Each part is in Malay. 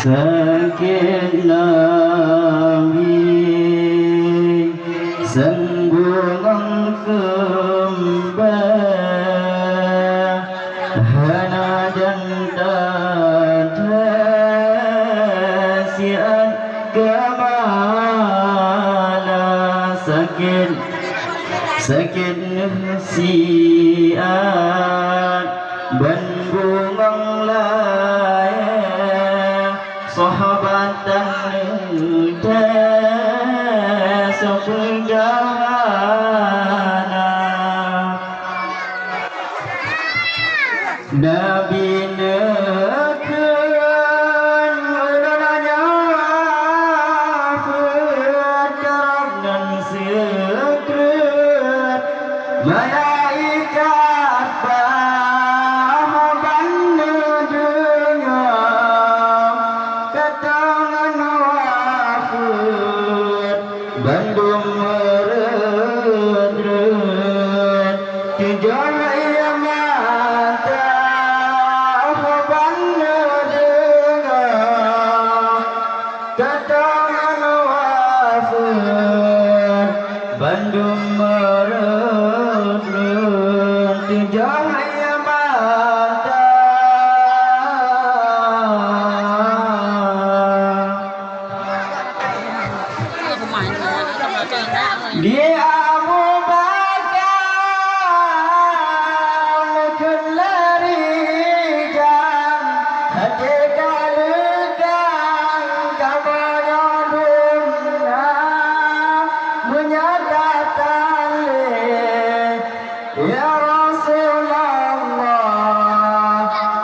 sakit Nabi senggunung kembang hana janta siat kemana sakit nasiat bandungang layak sahabatan tes perjalanan Nabi nekan ulanya berdarab dan sekret malaikat bahaban dengar ketangan wafat bandung meret-ret tujuan yang mata bahaban dengar ketangan wafat bandung meret-ret tujuan yang mata dia Abu Bakar kelarikan hati kalekan kabar dunia menyatakan ya Rasulullah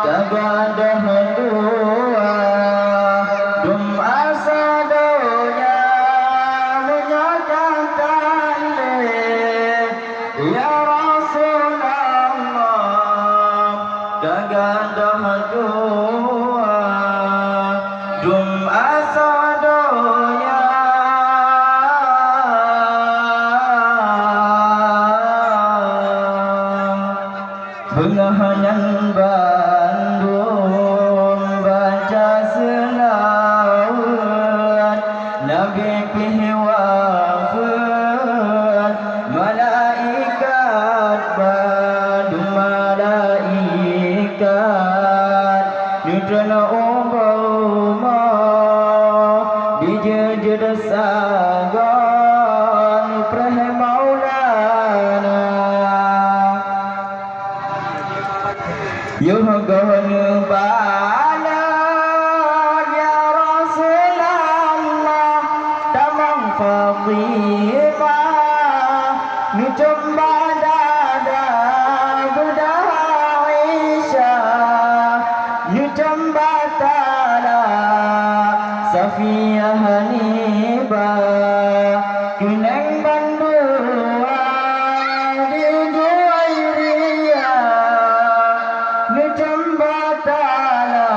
tabadah dua dum asadonya menyatakan ya Rasulullah tabadah dua dum asadonya bengahanan Bandung baca selawat Nabi pihi wafat malaikat Bandung malaikat nutrana umpama dijejed sagon preh maulana yuhgahnu bala ya Rasulullah tamang fadhimah nucumba dada budah Aisyah nucumba tala Safiyah Hanibah kuneng bandua di Juwairiyah Nucambatala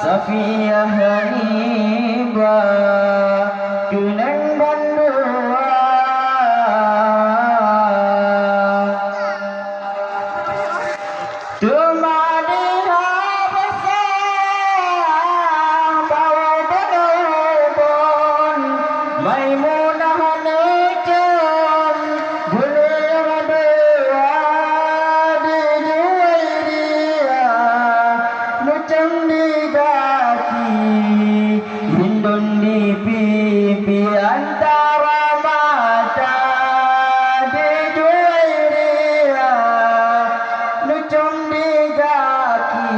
Safiyah Hanibah kuneng bandua tumadi habasah bawa benubun Maimunah necem gulir dua di Juwairiyah nucem di kaki hindun di pipi antara mata di Juwairiyah nucem di kaki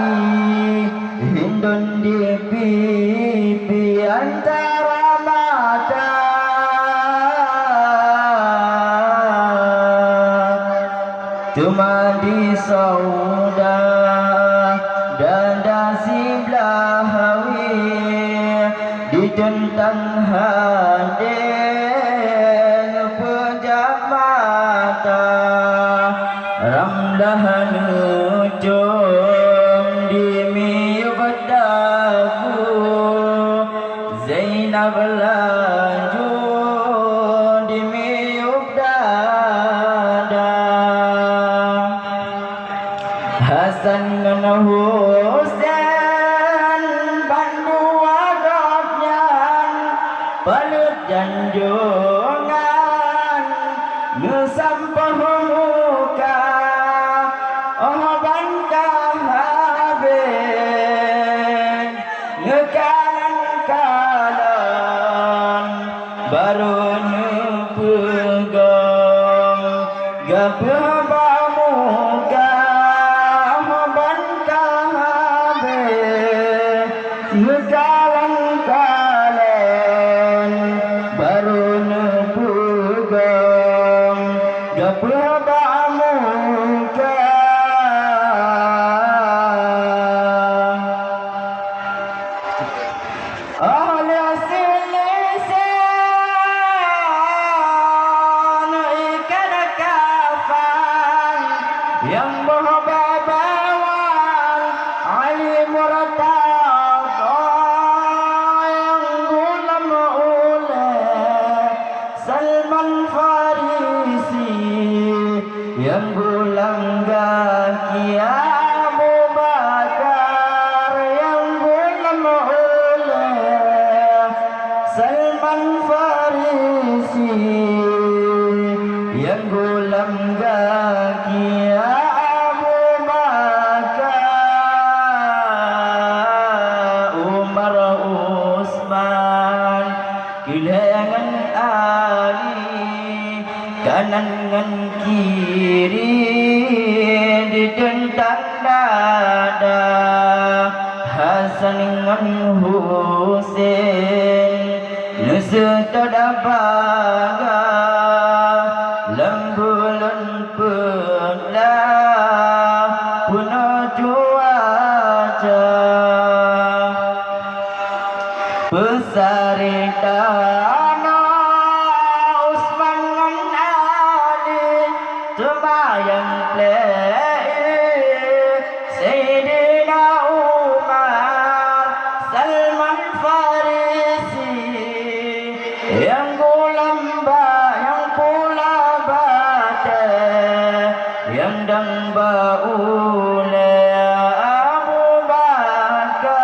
hindun di pipi antara mata tumadi sauda dada siblahawi ditentang haden pejam mata ramlah nujum di miwadaku Zainab laju di miwdada Hasan dan Husain Gapbamu gahaban kahabe Yugalan kalen baru nepugam Gapbamu yang berbabawan Ali Murtada yang gulam oleh Salman Farisi yang gulam kaki Abu Bakar yang gulam oleh Salman Farisi yang gulam kaki Kilangan Ali kanan ngan kiri ditentang dada Hasan ngan Husain nusutada baga lembulun pula puno cuaca Pesari tanah Usman ngan Ali Sembayang play Sayyidina Umar Salman Farisi yang gulam yang pula bate yang dang baule Abu Bakar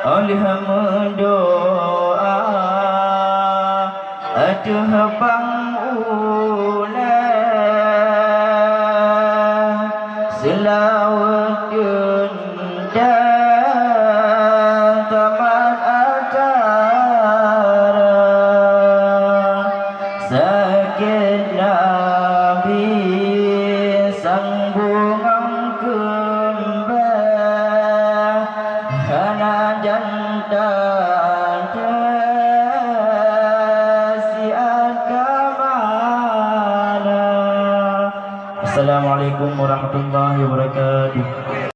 Alhamdulillah aduh pangulah selawatun dan tamat acara sakit Nabi sambungan kembang hana jantan si agamana. Assalamualaikum warahmatullahi wabarakatuh.